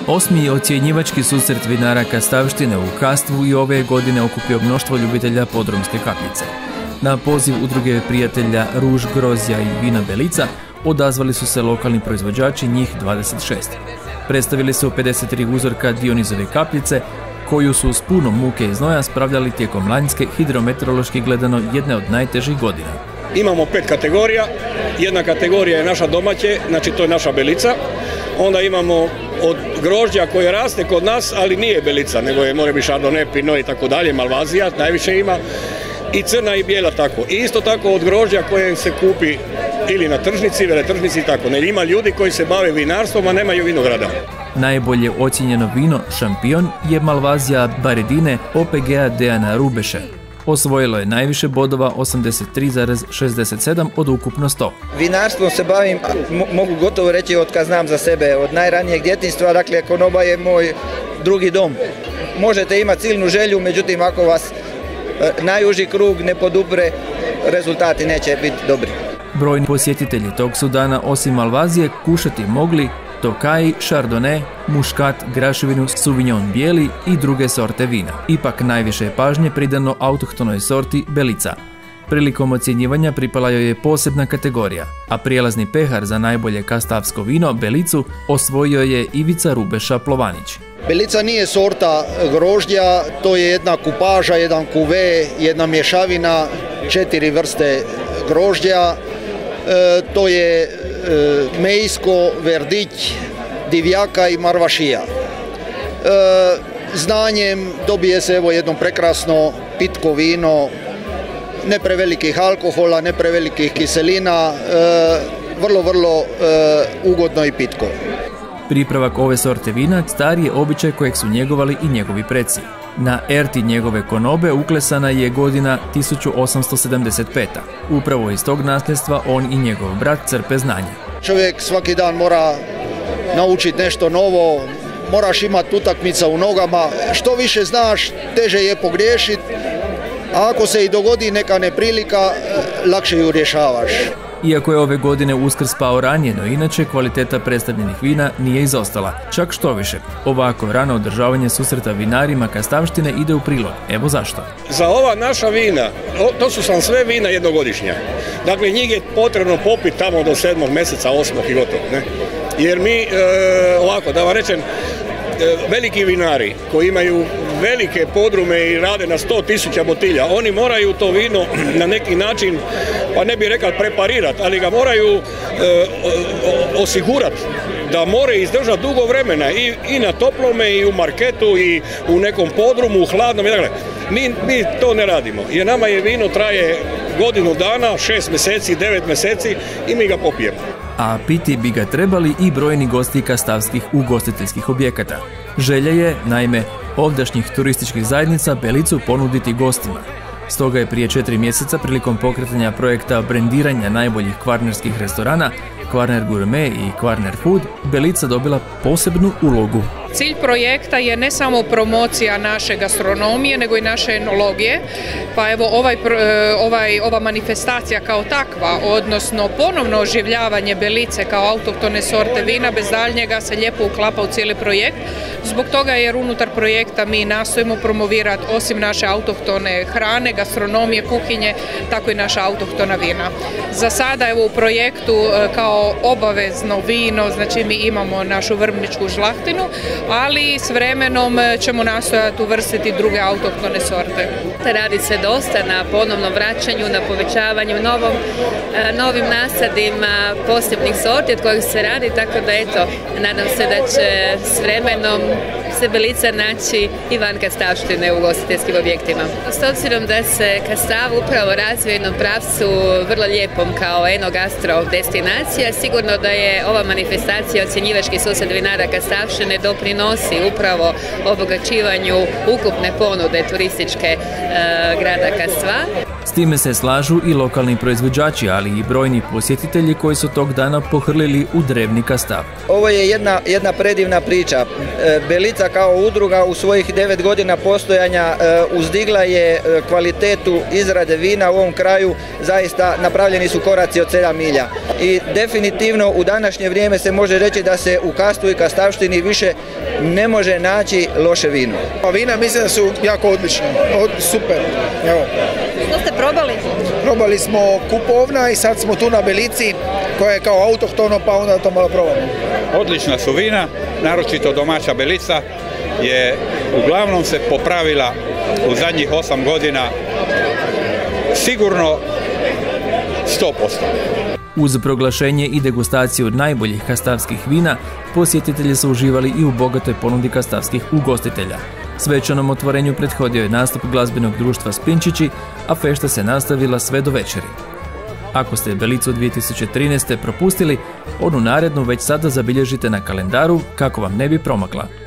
Osmi ocjenjivački susret vinara Kastavštine u Kastvu i ove godine okupio mnoštvo ljubitelja podrumske kapljice. Na poziv udruge prijatelja Ruž, Grozja i vina Belica odazvali su se lokalni proizvođači, njih 26. Predstavili su 53 uzorka Dionizove kapljice, koju su s puno muke i znoja spravljali tijekom lanjske, hidrometeorološki gledano, jedne od najtežih godina. Imamo 5 kategorija. Jedna kategorija je naša domaće, znači to je naša Belica. Onda imamo od grožđa koje raste kod nas, ali nije Belica, nego je more biti Chardonnay, Pinot i tako dalje, Malvazija najviše ima. I crna i bijela tako. I isto tako od grožđa koje se kupi ili na tržnici, veletržnici i tako. Ne, ima ljudi koji se bave vinarstvom, a nemaju vinograda. Najbolje ocijenjeno vino Šampion je Malvazija Baredine OPG-a Dejana Rubeše. Osvojilo je najviše bodova, 83,67 od ukupno 100. Vinarstvom se bavim, mogu gotovo reći od kad znam za sebe, od najranijeg djetinjstva, dakle konoba je moj drugi dom. Možete imati silnu želju, međutim ako vas najuži krug ne podupre, rezultati neće biti dobri. Brojni posjetitelji tog su dana osim Malvazije kušati mogli Tokaj, Chardonnay, Muškat, Graševinu, Sauvignon bijeli i druge sorte vina. Ipak najviše je pažnje pridano autohtonoj sorti Belica. Prilikom ocjenjivanja pripala joj je posebna kategorija, a prijelazni pehar za najbolje kastavsko vino Belicu osvojio je Ivica Rubeša Plovanić. Belica nije sorta grožđa, to je jedna kupaža, jedan kuve, jedna mješavina, 4 vrste grožđa. To je Mejsko, Verdić, Divjaka i Marvašija. Znanjem dobije se evo jedno prekrasno pitko vino, ne prevelikih alkohola, ne prevelikih kiselina, vrlo ugodno i pitko. Pripravak ove sorte vina stari je običaj kojeg su njegovali i njegovi preci. Na erti njegove konobe uklesana je godina 1875. Upravo iz tog nasljedstva on i njegov brat crpe znanje. Čovjek svaki dan mora naučiti nešto novo, moraš imati utakmica u nogama. Što više znaš, teže je pogriješiti, a ako se i dogodi neka neprilika, lakše ju rješavaš. Iako je ove godine Uskrs pao ranije, no inače kvaliteta predstavljenih vina nije izostala. Čak što više, ovako rano održavanje susreta vinarima Kastavštine ide u prilog. Evo zašto. Za ova naša vina, to su sam sve vina jednogodišnja. Dakle, njih je potrebno popiti tamo do 7. mjeseca, 8. i gotovo. Ne? Jer mi, ovako, da vam rečem, veliki vinari koji imaju velike podrume i rade na 100.000 botilja, oni moraju to vino na neki način, pa ne bih rekao preparirati, ali ga moraju osigurati da more izdržati dugo vremena i na toplome i u marketu i u nekom podrumu, u hladnom. Mi to ne radimo jer nama je vino traje godinu dana, 6 mjeseci, 9 mjeseci i mi ga popijemo. A piti bi ga trebali i brojni gosti kastavskih ugostiteljskih objekata. Želja je, naime, ovdašnjih turističkih zajednica Belicu ponuditi gostima. Stoga je prije 4 mjeseca prilikom pokretanja projekta brendiranja najboljih kvarnerskih restorana Kvarner Gourmet i Kvarner Food Belica dobila posebnu ulogu. Cilj projekta je ne samo promocija naše gastronomije, nego i naše enologije. Pa evo ova manifestacija kao takva, odnosno ponovno oživljavanje Belice kao autohtone sorte vina, bez daljnjega se lijepo uklapa u cijeli projekt. Zbog toga jer unutar projekta mi nastojimo promovirati osim naše autohtone hrane, gastronomije, kuhinje, tako i naša autohtona vina. Za sada evo u projektu kao obavezno vino, znači mi imamo našu vrbničku žlahtinu, ali s vremenom ćemo nastojati uvrstiti druge autohtone sorte. Radi se dosta na ponovnom vraćanju, na povećavanju novim nasadima posebnih sorti od kojih se radi, tako da eto, nadam se da će s vremenom se Belica naći i van Kastavštine u ugostiteljskim objektima. S obzirom da se Kastav upravo razvija u jednom pravcu vrlo lijepom kao enogastro destinacija, sigurno da je ova manifestacija ocjenjivački susret vinara Kastavštine doprinosi upravo obogaćivanju ukupne ponude turističke grada Kastva. S time se slažu i lokalni proizvođači, ali i brojni posjetitelji koji su tog dana pohrlili u drevni Kastav. Ovo je jedna predivna priča. Belica kao udruga u svojih 9 godina postojanja uzdigla je kvalitetu izrade vina u ovom kraju. Zaista napravljeni su koraci od 7 milja. I definitivno u današnje vrijeme se može reći da se u Kastvu i Kastavštini više ne može naći loše vino. Vina mislim da su jako odlične, super. Evo. Što ste probali? Probali smo kupovna i sad smo tu na Belici koja je kao autohtono, pa onda to malo probamo. Odlična su vina, naročito domaća Belica je uglavnom se popravila u zadnjih 8 godina sigurno 100%. Uz proglašenje i degustaciju najboljih kastavskih vina, posjetitelji su uživali i u bogatoj ponudi kastavskih ugostitelja. Svečanom otvorenju prethodio je nastup glazbenog društva Spinčići, a fešta se nastavila sve do večeri. Ako ste Belicu 2013. propustili, onu narednu već sada zabilježite na kalendaru kako vam ne bi promakla.